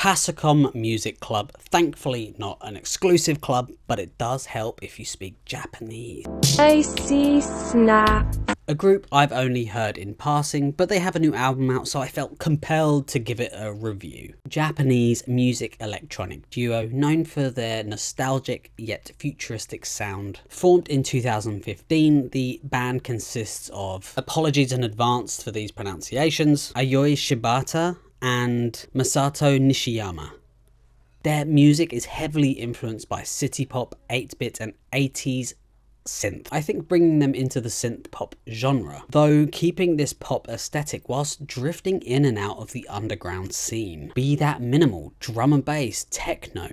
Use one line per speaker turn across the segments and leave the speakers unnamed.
Pasocom Music Club. Thankfully not an exclusive club, but it does help if you speak Japanese.
I see snap.
A group I've only heard in passing, but they have a new album out, so I felt compelled to give it a review. Japanese music electronic duo known for their nostalgic yet futuristic sound. Formed in 2015, the band consists of, apologies in advance for these pronunciations, Haruy Shibata and Masato Nishiyama. Their music is heavily influenced by city pop, 8-bit and 80s synth. I think bringing them into the synth pop genre, though keeping this pop aesthetic whilst drifting in and out of the underground scene. Be that minimal, drum and bass, techno.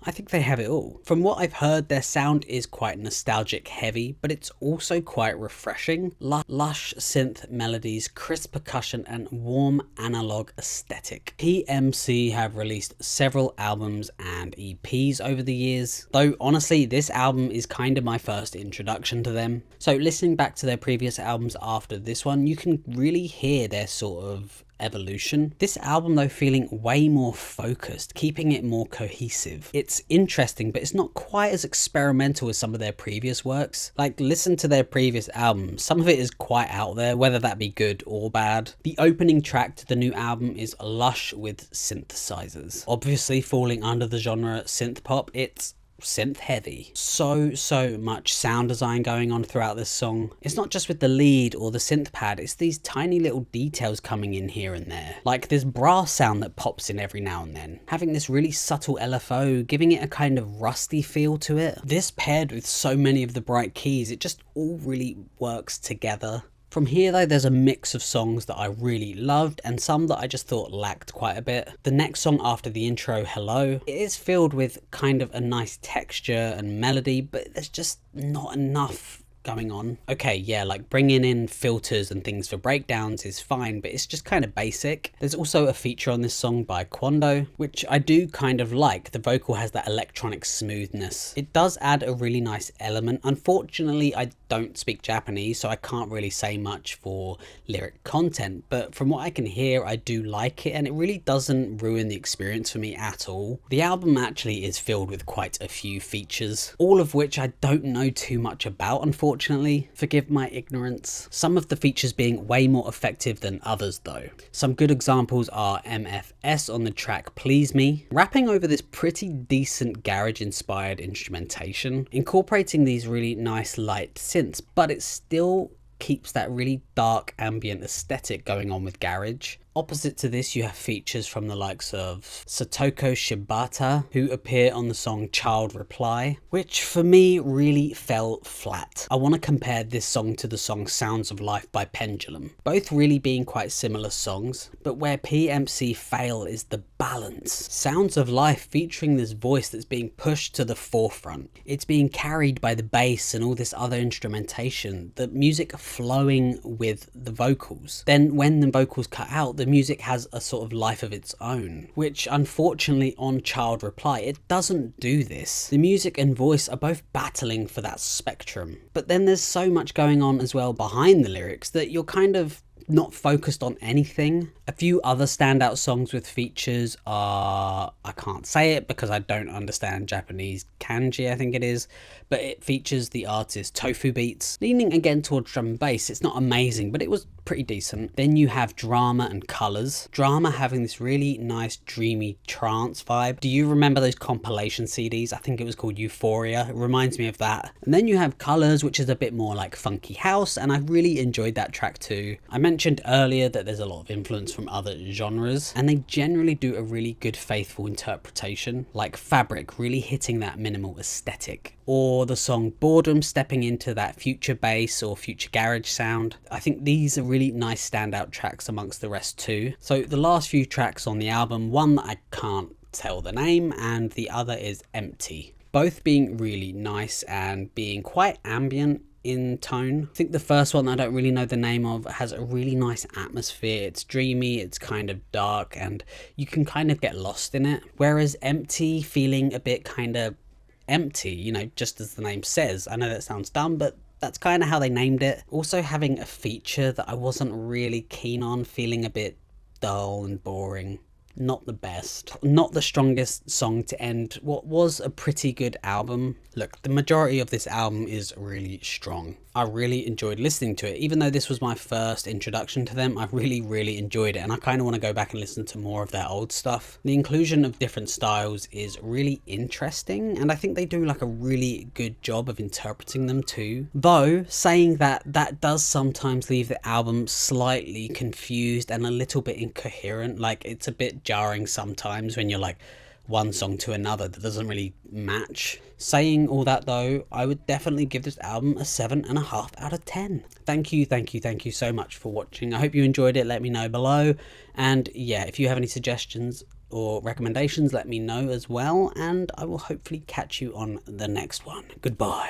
I think they have it all. From what I've heard, their sound is quite nostalgic heavy, but it's also quite refreshing. Lush synth melodies, crisp percussion and warm analog aesthetic. PMC have released several albums and EPs over the years, though honestly this album is kind of my first introduction to them. So listening back to their previous albums after this one, you can really hear their sort of evolution. This album though feeling way more focused, keeping it more cohesive. It's interesting, but it's not quite as experimental as some of their previous works. Like, listen to their previous album, some of it is quite out there, whether that be good or bad. The opening track to the new album is lush with synthesizers. Obviously falling under the genre synth pop, it's synth heavy. So much sound design going on throughout this song. It's not just with the lead or the synth pad, it's these tiny little details coming in here and there. Like this brass sound that pops in every now and then. Having this really subtle LFO, giving it a kind of rusty feel to it. This paired with so many of the bright keys, it just all really works together. From here though, there's a mix of songs that I really loved and some that I just thought lacked quite a bit. The next song after the intro, Hello, it is filled with kind of a nice texture and melody, but there's just not enough going on. Okay, yeah, like bringing in filters and things for breakdowns is fine, but it's just kind of basic. There's also a feature on this song by Cwondo, which I do kind of like. The vocal has that electronic smoothness. It does add a really nice element. Unfortunately, I don't speak Japanese, so I can't really say much for lyric content, but from what I can hear, I do like it, and it really doesn't ruin the experience for me at all. The album actually is filled with quite a few features, all of which I don't know too much about, unfortunately. Forgive my ignorance. Some of the features being way more effective than others though. Some good examples are MFS on the track Please Me, rapping over this pretty decent garage inspired instrumentation, incorporating these really nice light synths, but it still keeps that really dark ambient aesthetic going on with garage. Opposite to this, you have features from the likes of Satoko Shibata, who appear on the song Child Reply, which for me really fell flat. I want to compare this song to the song Sounds of Life by Pendulum, both really being quite similar songs, but where PMC fail is the balance. Sounds of Life featuring this voice that's being pushed to the forefront. It's being carried by the bass and all this other instrumentation, the music flowing with the vocals. Then when the vocals cut out, the music has a sort of life of its own, which unfortunately on Child Reply, it doesn't do this. The music and voice are both battling for that spectrum, but then there's so much going on as well behind the lyrics that you're kind of not focused on anything. A few other standout songs with features are, I can't say it because I don't understand Japanese kanji, I think it is, but it features the artist tofubeats, leaning again towards drum and bass. It's not amazing, but it was pretty decent. Then you have Drama and Colors. Drama having this really nice dreamy trance vibe. Do you remember those compilation CDs? I think it was called Euphoria. It reminds me of that. And then you have Colors, which is a bit more like funky house, and I really enjoyed that track too. I mentioned earlier that there's a lot of influence from other genres, and they generally do a really good faithful interpretation, like Fabric really hitting that minimal aesthetic, or the song Boredom stepping into that future bass or future garage sound. I think these are really nice standout tracks amongst the rest too. So the last few tracks on the album, one that I can't tell the name and the other is Empty, both being really nice and being quite ambient in tone. I think the first one that I don't really know the name of has a really nice atmosphere. It's dreamy, it's kind of dark, and you can kind of get lost in it. Whereas Empty feeling a bit kind of empty, you know, just as the name says. I know that sounds dumb, but that's kind of how they named it. Also having a feature that I wasn't really keen on, feeling a bit dull and boring. Not the best. Not the strongest song to end what was a pretty good album. Look, the majority of this album is really strong. I really enjoyed listening to it. Even though this was my first introduction to them, I really enjoyed it, and I kind of want to go back and listen to more of their old stuff. The inclusion of different styles is really interesting, and I think they do like a really good job of interpreting them too. Though, saying that, that does sometimes leave the album slightly confused and a little bit incoherent. Like, it's a bit jarring sometimes when you're like one song to another that doesn't really match. Saying all that though, I would definitely give this album a 7.5 out of 10. Thank you so much for watching. I hope you enjoyed it. Let me know below, and yeah, if you have any suggestions or recommendations, let me know as well, and I will hopefully catch you on the next one. Goodbye.